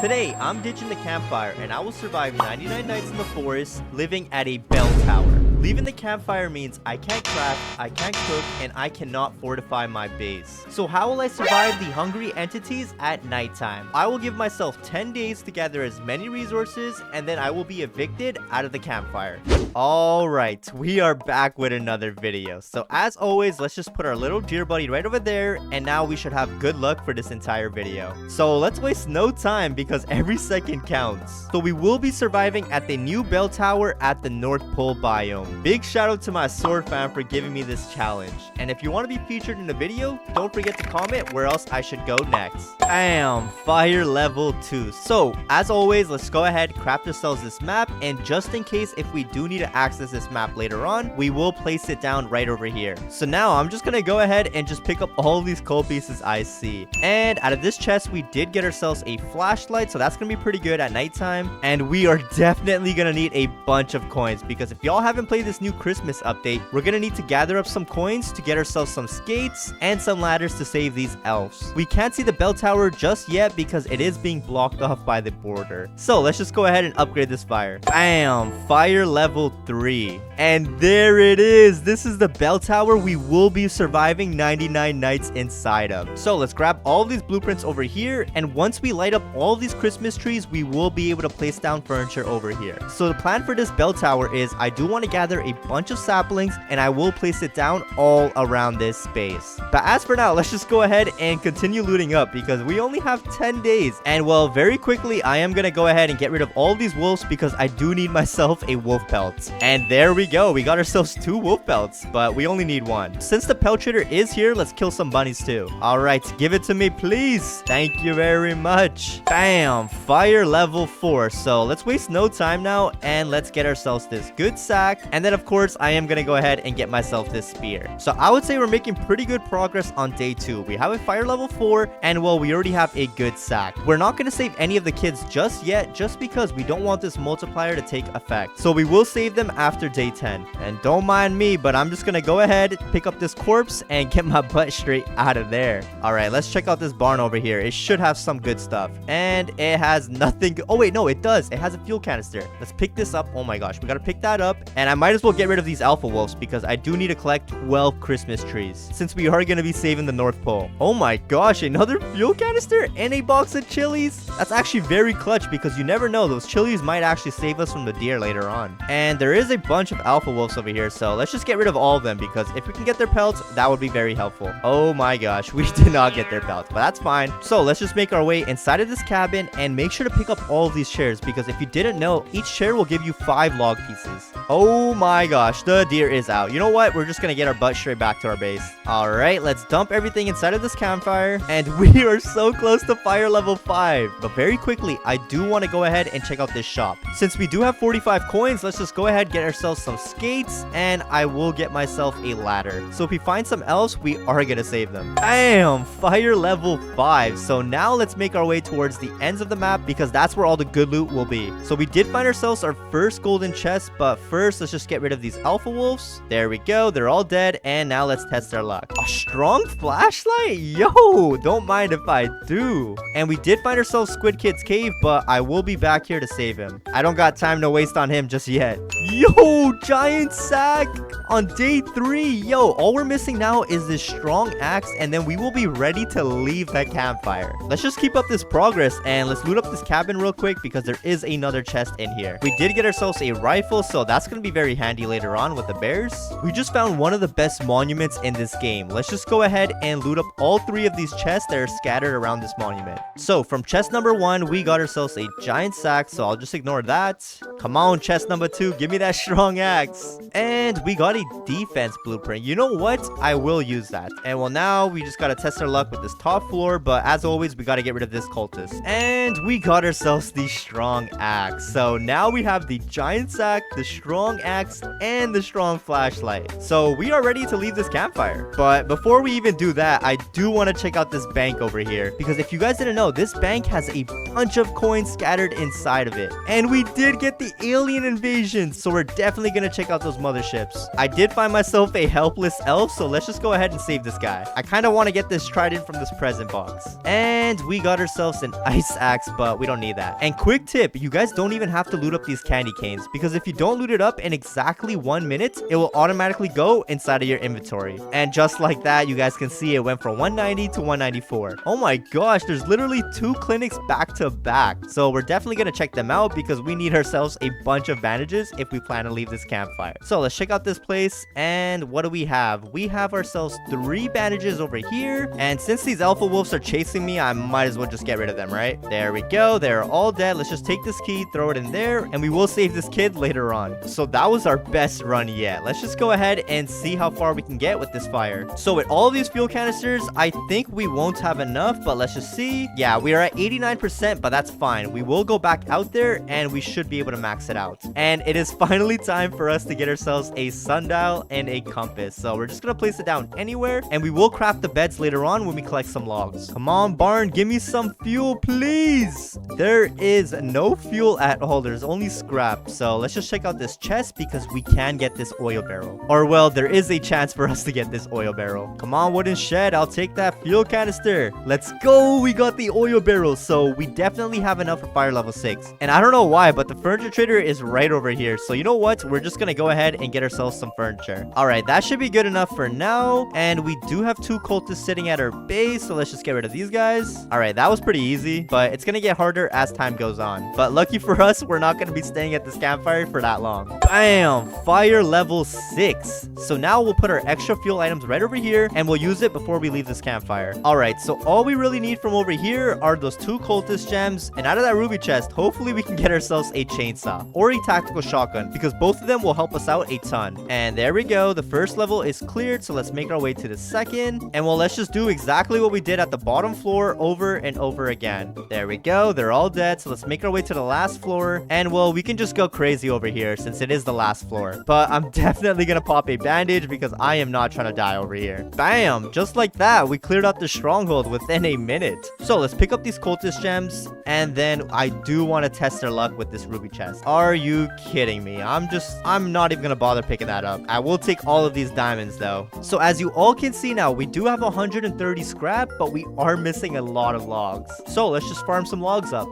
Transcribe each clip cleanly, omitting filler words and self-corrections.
Today, I'm ditching the campfire and I will survive 99 nights in the forest living at a bell tower. Leaving the campfire means I can't craft, I can't cook, and I cannot fortify my base. So how will I survive the hungry entities at nighttime? I will give myself 10 days to gather as many resources and then I will be evicted out of the campfire. Alright, we are back with another video. So as always, let's just put our little deer buddy right over there and now we should have good luck for this entire video. So let's waste no time because every second counts. So we will be surviving at the new bell tower at the North Pole biome. Big shout out to my sword fan for giving me this challenge. And if you want to be featured in the video, don't forget to comment where else I should go next. Bam! Fire level 2. So, as always, let's go ahead, craft ourselves this map. And just in case if we do need to access this map later on, we will place it down right over here. So now, I'm just going to go ahead and just pick up all these coal pieces I see. And out of this chest, we did get ourselves a flashlight. So that's going to be pretty good at nighttime. And we are definitely going to need a bunch of coins. Because if y'all haven't played this new Christmas update, we're gonna need to gather up some coins to get ourselves some skates and some ladders to save these elves. We can't see the bell tower just yet because it is being blocked off by the border. So let's just go ahead and upgrade this fire. Bam! Fire level 3. And there it is. This is the bell tower we will be surviving 99 nights inside of. So let's grab all these blueprints over here, and once we light up all these Christmas trees, we will be able to place down furniture over here. So the plan for this bell tower is I do want to gather a bunch of saplings and I will place it down all around this space. But as for now, let's just go ahead and continue looting up because we only have 10 days. And well, very quickly, I am gonna go ahead and get rid of all these wolves because I do need myself a wolf pelt. And there we go. We got ourselves 2 wolf pelts, but we only need 1. Since the pelt trader is here, let's kill some bunnies too. All right, give it to me, please. Thank you very much. Bam! Fire level 4. So let's waste no time now and let's get ourselves this good sack. And then of course, I am gonna go ahead and get myself this spear. So I would say we're making pretty good progress on day 2. We have a fire level 4 and well, we already have a good sack. We're not gonna save any of the kids just yet, just because we don't want this multiplier to take effect. So we will save them after day 10. And don't mind me, but I'm just gonna go ahead, pick up this corpse and get my butt straight out of there. All right, let's check out this barn over here. It should have some good stuff. And it has nothing. Oh wait, no, it does. It has a fuel canister. Let's pick this up. Oh my gosh, we gotta pick that up. And I might as well get rid of these alpha wolves because I do need to collect 12 Christmas trees since we are going to be saving the North Pole. Oh my gosh, another fuel canister and a box of chilies. That's actually very clutch because you never know, those chilies might actually save us from the deer later on. And there is a bunch of alpha wolves over here, so let's just get rid of all of them because if we can get their pelts, that would be very helpful. Oh my gosh, we did not get their pelts, but that's fine. So let's just make our way inside of this cabin and make sure to pick up all of these chairs because if you didn't know, each chair will give you 5 log pieces. Oh my gosh, the deer is out. You know what? We're just gonna get our butt straight back to our base. All right, let's dump everything inside of this campfire. And we are so close to fire level 5. But very quickly, I do want to go ahead and check out this shop. Since we do have 45 coins, let's just go ahead, get ourselves some skates, and I will get myself a ladder. So if we find some elves, we are gonna save them. Bam! Fire level 5. So now let's make our way towards the ends of the map because that's where all the good loot will be. So we did find ourselves our first golden chest, but first, let's just get rid of these alpha wolves. There we go. They're all dead. And now let's test our luck. A strong flashlight? Yo, don't mind if I do. And we did find ourselves Squid Kid's cave, but I will be back here to save him. I don't got time to waste on him just yet. Yo, giant sack on day 3. Yo, all we're missing now is this strong axe, and then we will be ready to leave that campfire. Let's just keep up this progress, and let's loot up this cabin real quick because there is another chest in here. We did get ourselves a rifle, so that's going to be very handy later on with the bears. We just found one of the best monuments in this game. Let's just go ahead and loot up all 3 of these chests that are scattered around this monument. So from chest number 1, we got ourselves a giant sack, so I'll just ignore that. Come on, chest number 2, give me that strong axe. And we got a defense blueprint. You know what? I will use that. And well, now we just got to test our luck with this top floor, but as always, we got to get rid of this cultist. And we got ourselves the strong axe. So now we have the giant sack, the strong axe, and the strong flashlight. So we are ready to leave this campfire. But before we even do that, I do want to check out this bank over here because if you guys didn't know, this bank has a bunch of coins scattered inside of it. And we did get the alien invasion, so we're definitely gonna check out those motherships. I did find myself a helpless elf, so let's just go ahead and save this guy. I kind of want to get this trident from this present box. And we got ourselves an ice axe, but we don't need that. And quick tip, you guys don't even have to loot up these candy canes, because if you don't loot it up in exactly 1 minute, it will automatically go inside of your inventory. And just like that, you guys can see it went from 190 to 194. Oh my gosh, there's literally 2 clinics back to back. So we're definitely gonna check them out because we need ourselves a bunch of bandages if we plan to leave this campfire. So let's check out this place. And what do we have? We have ourselves 3 bandages over here. And since these alpha wolves are chasing me, I might as well just get rid of them, right? There we go. They're all dead. Let's just take this key, throw it in there, and we will save this kid later on. So that was our best run yet. Let's just go ahead and see how far we can get with this fire. So with all of these fuel canisters, I think we won't have enough, but let's just see. Yeah, we are at 89%, but that's fine. We will go back out there and we should be able to max it out. And it is finally time for us to get ourselves a sundial and a compass. So we're just gonna place it down anywhere, and we will craft the beds later on when we collect some logs. Come on, barn, give me some fuel, please. There is no fuel at all. There's only scrap. So let's just check out this chest because we can get this oil barrel. Or well, there is a chance for us to get this oil barrel. Come on, wooden shed, I'll take that fuel canister. Let's go. We got the oil barrel. So we definitely have enough for fire level 6. And I don't know why, but the furniture trader is right over here. So you know what? We're just gonna go ahead and get ourselves some furniture. All right, that should be good enough for now. And we do have 2 cultists sitting at our base, so let's just get rid of these guys. All right, that was pretty easy, but it's gonna get harder as time goes on. But lucky for us, we're not gonna be staying at this campfire for that long. Bam! Fire level 6. So now we'll put our extra fuel items right over here, and we'll use it before we leave this campfire. All right, so all we really need from over here are those 2 cultist gems, and out of that ruby chest, hopefully we can get ourselves a chainsaw or a tactical shotgun, because both of them will help us out a ton. And there we go. The first level is cleared, so let's make our way to the second. And well, let's just do exactly what we did at the bottom floor over and over again. There we go. They're all dead, so let's make our way to the last floor. And well, we can just go crazy over here since it is the last floor. But I'm definitely gonna pop a bandage because I am not trying to die over here. Bam! Just like that, we cleared out the stronghold within a minute. So let's pick up these cultist gems, and then I do want to test their luck with this ruby chest. Are you kidding me? I'm not even gonna bother picking that up. I will take all of these diamonds though. So as you all can see now, we do have 130 scrap, but we are missing a lot of logs. So let's just farm some logs up.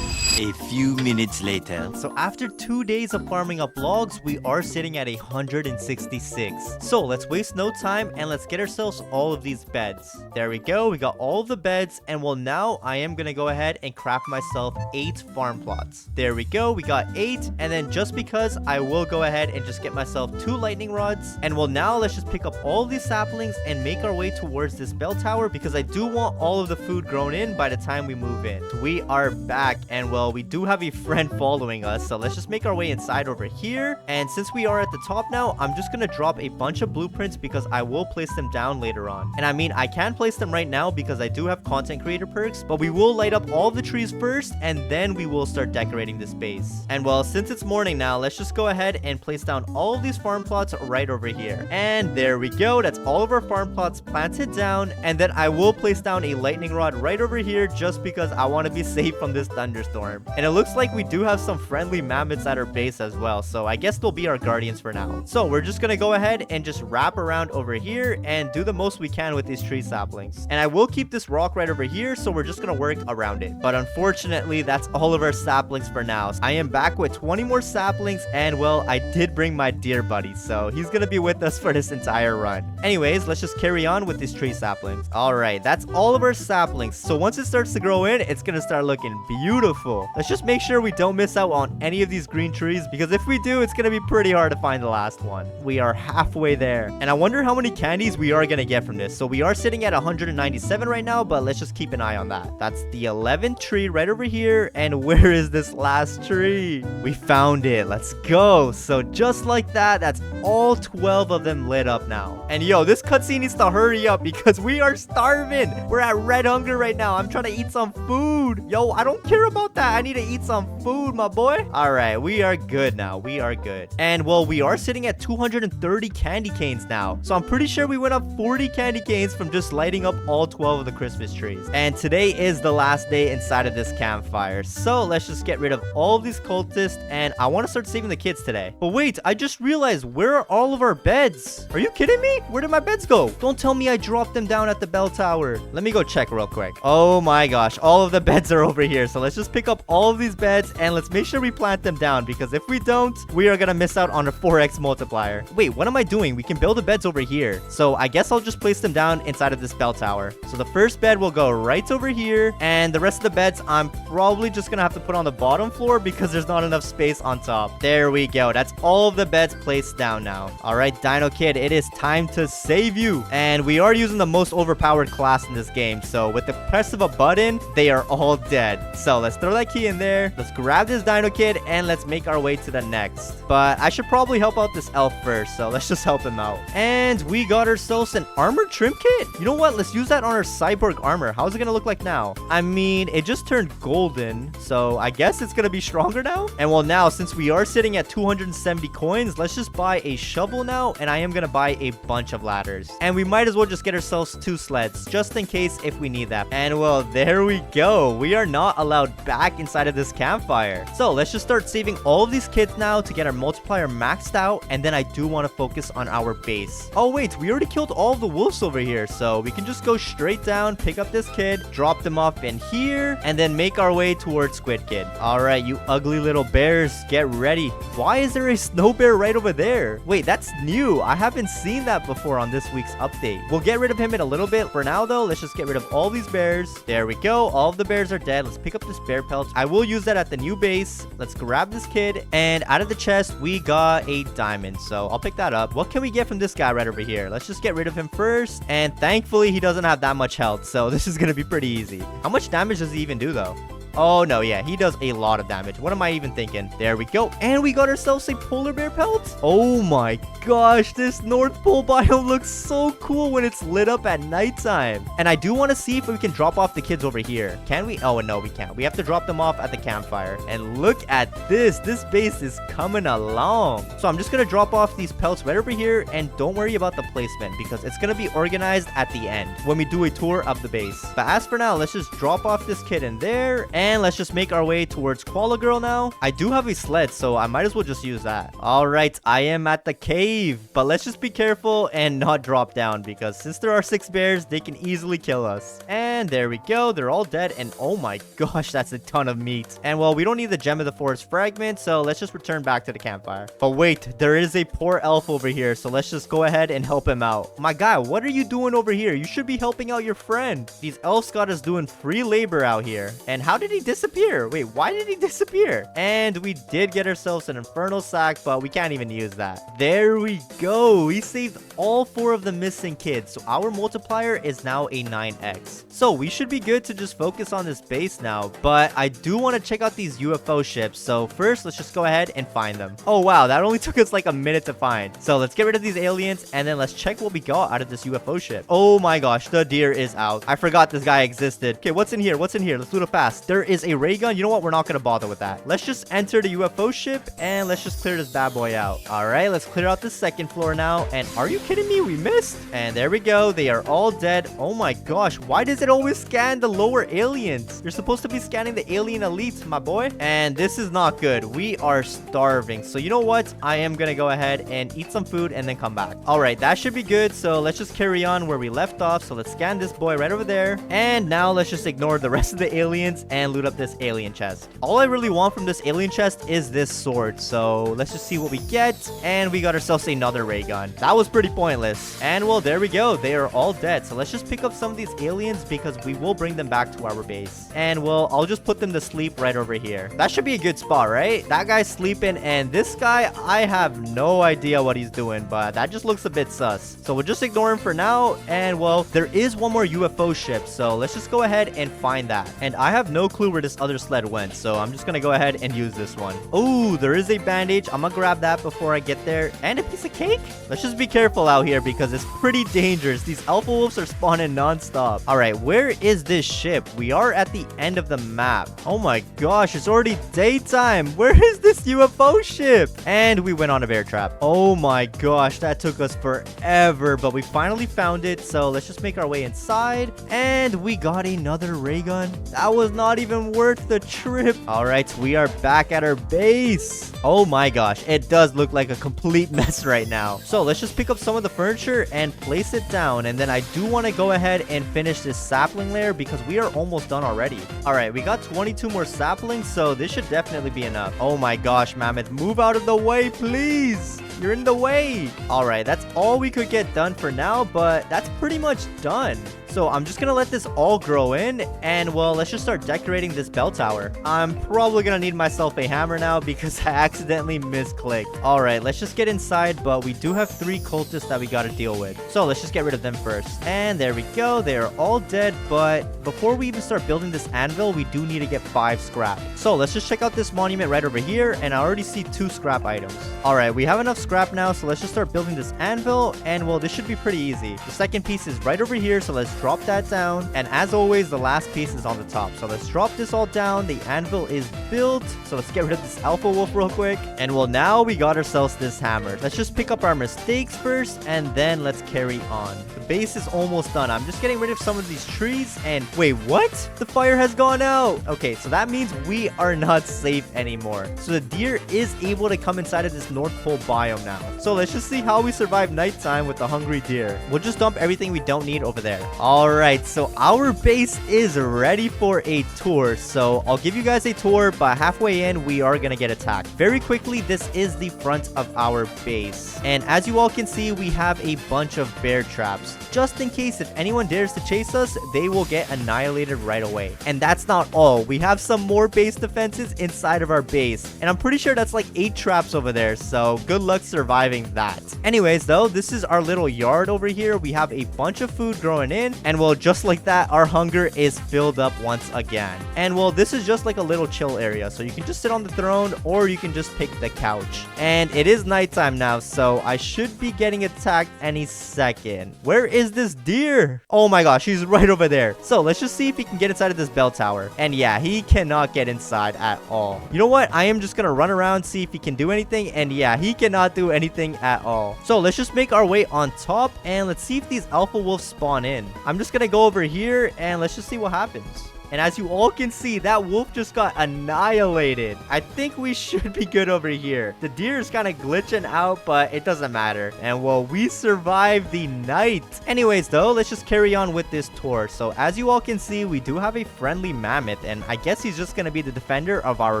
A few minutes later. So after 2 days of farming up logs, we are sitting at 166. So let's waste no time and let's get ourselves all of these beds. There we go. We got all of the beds, and well, now I am gonna go ahead and craft myself 8 farm plots. There we go. We got 8, and then just because, I will go ahead and just get myself 2 lightning rods. And well, now let's just pick up all of these saplings and make our way towards this bell tower because I do want all of the food grown in by the time we move in. We are back, and well, we do have a friend following us, so let's just make our way inside over here. And since we are at the top now, I'm just gonna drop a bunch of blueprints because I will place them down later on. And I mean, I can place them right now because I do have content creator perks, but we will light up all the trees first, and then we will start decorating this base. And well, since it's morning now, let's just go ahead and place down all of these farm plots right over here. And there we go. That's all of our farm plots planted down. And then I will place down a lightning rod right over here just because I want to be safe from this thunderstorm. And it looks like we do have some friendly mammoths at our base as well, so I guess they'll be our guardians for now. So we're just gonna go ahead and just wrap around over here and do the most we can with these tree saplings. And I will keep this rock right over here, so we're just gonna work around it. But unfortunately, that's all of our saplings for now. I am back with 20 more saplings, and well, I did bring my deer buddy, so he's gonna be with us for this entire run. Anyways, let's just carry on with these tree saplings. Alright, that's all of our saplings. So once it starts to grow in, it's gonna start looking beautiful. Let's just make sure we don't miss out on any of these green trees, because if we do, it's gonna be pretty hard to find the last one. We are halfway there, and I wonder how many candies we are gonna get from this. So we are sitting at 197 right now, but let's just keep an eye on that. That's the 11th tree right over here, and where is this last tree? We found it. Let's go. So just like that, that's all 12 of them lit up now. And yo, this cutscene needs to hurry up because we are starving. We're at red hunger right now. I'm trying to eat some food. Yo, I don't care about that I need to eat some food, my boy. All right, we are good now. We are good. And well, we are sitting at 230 candy canes now. So I'm pretty sure we went up 40 candy canes from just lighting up all 12 of the Christmas trees. And today is the last day inside of this campfire. So let's just get rid of all of these cultists. And I want to start saving the kids today. But wait, I just realized, where are all of our beds? Are you kidding me? Where did my beds go? Don't tell me I dropped them down at the bell tower. Let me go check real quick. Oh my gosh, all of the beds are over here. So let's just pick up all of these beds and let's make sure we plant them down, because if we don't, we are gonna miss out on a 4x multiplier. Wait, what am I doing? We can build the beds over here. So I guess I'll just place them down inside of this bell tower. So the first bed will go right over here, and the rest of the beds I'm probably just gonna have to put on the bottom floor because there's not enough space on top. There we go. That's all of the beds placed down now. All right, Dino Kid, it is time to save you. And we are using the most overpowered class in this game. So with the press of a button, they are all dead. So let's throw that key in there. Let's grab this Dino Kid and let's make our way to the next. But I should probably help out this elf first. So let's just help him out. And we got ourselves an armor trim kit. You know what? Let's use that on our cyborg armor. How's it gonna look like now? I mean, it just turned golden. So I guess it's gonna be stronger now. And well, now since we are sitting at 270 coins, let's just buy a shovel now. And I am gonna buy a bunch of ladders. And we might as well just get ourselves 2 sleds just in case if we need that. And well, there we go. We are not allowed back inside of this campfire. So let's just start saving all of these kids now to get our multiplier maxed out. And then I do want to focus on our base. Oh wait, we already killed all of the wolves over here. So we can just go straight down, pick up this kid, drop them off in here, and then make our way towards Squid Kid. All right, you ugly little bears, get ready. Why is there a snow bear right over there? Wait, that's new. I haven't seen that before on this week's update. We'll get rid of him in a little bit. For now though, let's just get rid of all these bears. There we go. All of the bears are dead. Let's pick up this bear pelt. I will use that at the new base. Let's grab this kid, and out of the chest we got a diamond, so I'll pick that up. What can we get from this guy right over here? Let's just get rid of him first, and thankfully he doesn't have that much health, so this is gonna be pretty easy. How much damage does he even do though? Oh, no, yeah, he does a lot of damage. What am I even thinking? There we go. And we got ourselves a polar bear pelt. Oh my gosh, this North Pole biome looks so cool when it's lit up at nighttime. And I do want to see if we can drop off the kids over here. Can we? Oh, no, we can't. We have to drop them off at the campfire. And look at this. This base is coming along. So I'm just going to drop off these pelts right over here. And don't worry about the placement because it's going to be organized at the end when we do a tour of the base. But as for now, let's just drop off this kid in there. And let's just make our way towards Koala Girl now. I do have a sled, so I might as well just use that. All right, I am at the cave, but let's just be careful and not drop down because since there are 6 bears, they can easily kill us. And there we go. They're all dead. And oh my gosh, that's a ton of meat. And well, we don't need the Gem of the Forest fragment, so let's just return back to the campfire. But wait, there is a poor elf over here, so let's just go ahead and help him out. My guy, what are you doing over here? You should be helping out your friend. These elves got us doing free labor out here. And how did he disappear? Wait, why did he disappear? And we did get ourselves an infernal sack, but we can't even use that. There we go. We saved all 4 of the missing kids, so our multiplier is now a 9x. So we should be good to just focus on this base now, but I do want to check out these UFO ships. So first, let's just go ahead and find them. Oh wow, that only took us like a minute to find. So let's get rid of these aliens, and then let's check what we got out of this UFO ship. Oh my gosh, the deer is out. I forgot this guy existed. Okay, what's in here? What's in here? Let's do it fast. There is a ray gun. You know what? We're not going to bother with that. Let's just enter the UFO ship, and let's just clear this bad boy out. All right, let's clear out the second floor now. And are you kidding me? We missed. And there we go. They are all dead. Oh my gosh. Why does it always scan the lower aliens? You're supposed to be scanning the alien elites, my boy. And this is not good. We are starving. So you know what? I am going to go ahead and eat some food and then come back. All right, that should be good. So let's just carry on where we left off. So let's scan this boy right over there. And now let's just ignore the rest of the aliens and loot up this alien chest. All I really want from this alien chest is this sword. So let's just see what we get. And we got ourselves another ray gun. That was pretty pointless. And well, there we go. They are all dead. So let's just pick up some of these aliens because we will bring them back to our base. And well, I'll just put them to sleep right over here. That should be a good spot, right? That guy's sleeping, and this guy, I have no idea what he's doing, but that just looks a bit sus. So we'll just ignore him for now. And well, there is one more UFO ship, so let's just go ahead and find that. And I have no clue clue where this other sled went, so I'm just gonna go ahead and use this one. Oh, there is a bandage. I'm gonna grab that before I get there. And a piece of cake. Let's just be careful out here because it's pretty dangerous. These alpha wolves are spawning non-stop. All right, where is this ship? We are at the end of the map. Oh my gosh, it's already daytime. Where is this UFO ship? And we went on a bear trap. Oh my gosh, that took us forever, but we finally found it. So let's just make our way inside. And we got another ray gun. That was not even worth the trip. All right, we are back at our base. Oh my gosh, it does look like a complete mess right now. So let's just pick up some of the furniture and place it down. And then I do want to go ahead and finish this sapling layer because we are almost done already. All right, we got 22 more saplings, so this should definitely be enough. Oh my gosh, Mammoth, move out of the way, please. You're in the way. All right, that's all we could get done for now, but that's pretty much done. So I'm just gonna let this all grow in, and well, let's just start decorating this bell tower. I'm probably gonna need myself a hammer now because I accidentally misclicked. All right, let's just get inside, but we do have 3 cultists that we gotta deal with. So let's just get rid of them first. And there we go. They are all dead, but before we even start building this anvil, we do need to get 5 scrap. So let's just check out this monument right over here, and I already see 2 scrap items. All right, we have enough scrap now, so let's just start building this anvil, and well, this should be pretty easy. The second piece is right over here, so let's drop that down, and as always, the last piece is on the top. So let's drop this all down. The anvil is built, so let's get rid of this alpha wolf real quick, and well, now we got ourselves this hammer. Let's just pick up our mistakes first, and then let's carry on. The base is almost done. I'm just getting rid of some of these trees, and wait, what? The fire has gone out. Okay, so that means we are not safe anymore. So the deer is able to come inside of this North Pole biome now. So let's just see how we survive nighttime with the hungry deer. We'll just dump everything we don't need over there. All right, so our base is ready for a tour. So I'll give you guys a tour, but halfway in, we are gonna get attacked. Very quickly, this is the front of our base. And as you all can see, we have a bunch of bear traps. Just in case if anyone dares to chase us, they will get annihilated right away. And that's not all. We have some more base defenses inside of our base. And I'm pretty sure that's like 8 traps over there. So good luck surviving that. Anyways, though, this is our little yard over here. We have a bunch of food growing in. And well, just like that, our hunger is filled up once again. And well, this is just like a little chill area. So you can just sit on the throne or you can just pick the couch. And it is nighttime now, so I should be getting attacked any second. Where is this deer? Oh my gosh, he's right over there. So let's just see if he can get inside of this bell tower. And yeah, he cannot get inside at all. You know what? I am just gonna run around, see if he can do anything. And yeah, he cannot do anything at all. So let's just make our way on top and let's see if these alpha wolves spawn in. I'm just gonna go over here and let's just see what happens. And as you all can see, that wolf just got annihilated. I think we should be good over here. The deer is kind of glitching out, but it doesn't matter. And well, we survived the night. Anyways, though, let's just carry on with this tour. So as you all can see, we do have a friendly mammoth, and I guess he's just going to be the defender of our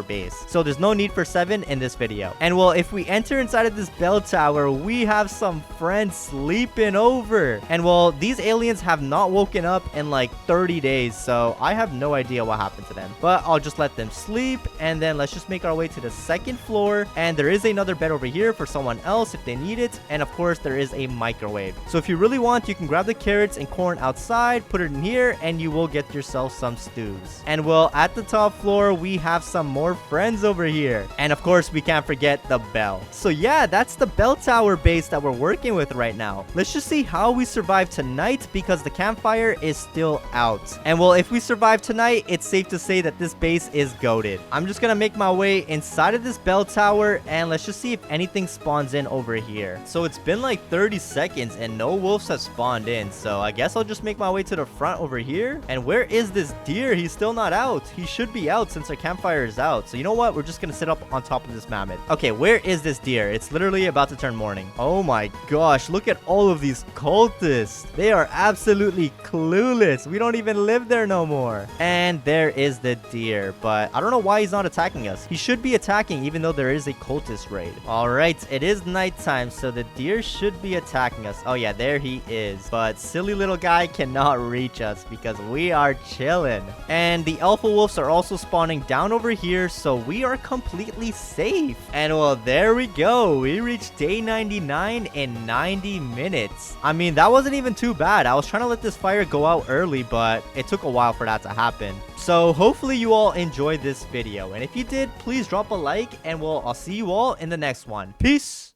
base. So there's no need for 7 in this video. And well, if we enter inside of this bell tower, we have some friends sleeping over. And well, these aliens have not woken up in like 30 days. So I have no idea what happened to them, but I'll just let them sleep. And then let's just make our way to the 2nd floor, and there is another bed over here for someone else if they need it. And of course, there is a microwave, so if you really want, you can grab the carrots and corn outside, put it in here, and you will get yourself some stews. And well, at the top floor, we have some more friends over here, and of course, we can't forget the bell. So yeah, that's the bell tower base that we're working with right now. Let's just see how we survive tonight because the campfire is still out. And well, if we survive tonight, it's safe to say that this base is goated. I'm just gonna make my way inside of this bell tower, and let's just see if anything spawns in over here. So it's been like 30 seconds and no wolves have spawned in, so I guess I'll just make my way to the front over here. And where is this deer? He's still not out. He should be out since our campfire is out. So you know what? We're just gonna sit up on top of this mammoth. Okay, where is this deer? It's literally about to turn morning. Oh my gosh, look at all of these cultists. They are absolutely clueless. We don't even live there no more. And there is the deer, but I don't know why he's not attacking us. He should be attacking even though there is a cultist raid. All right, it is nighttime, so the deer should be attacking us. Oh yeah, there he is. But silly little guy cannot reach us because we are chilling. And the alpha wolves are also spawning down over here, so we are completely safe. And well, there we go. We reached day 99 in 90 minutes. I mean, that wasn't even too bad. I was trying to let this fire go out early, but it took a while for that to happen. happen. So hopefully you all enjoyed this video. And if you did, please drop a like and I'll see you all in the next one. Peace.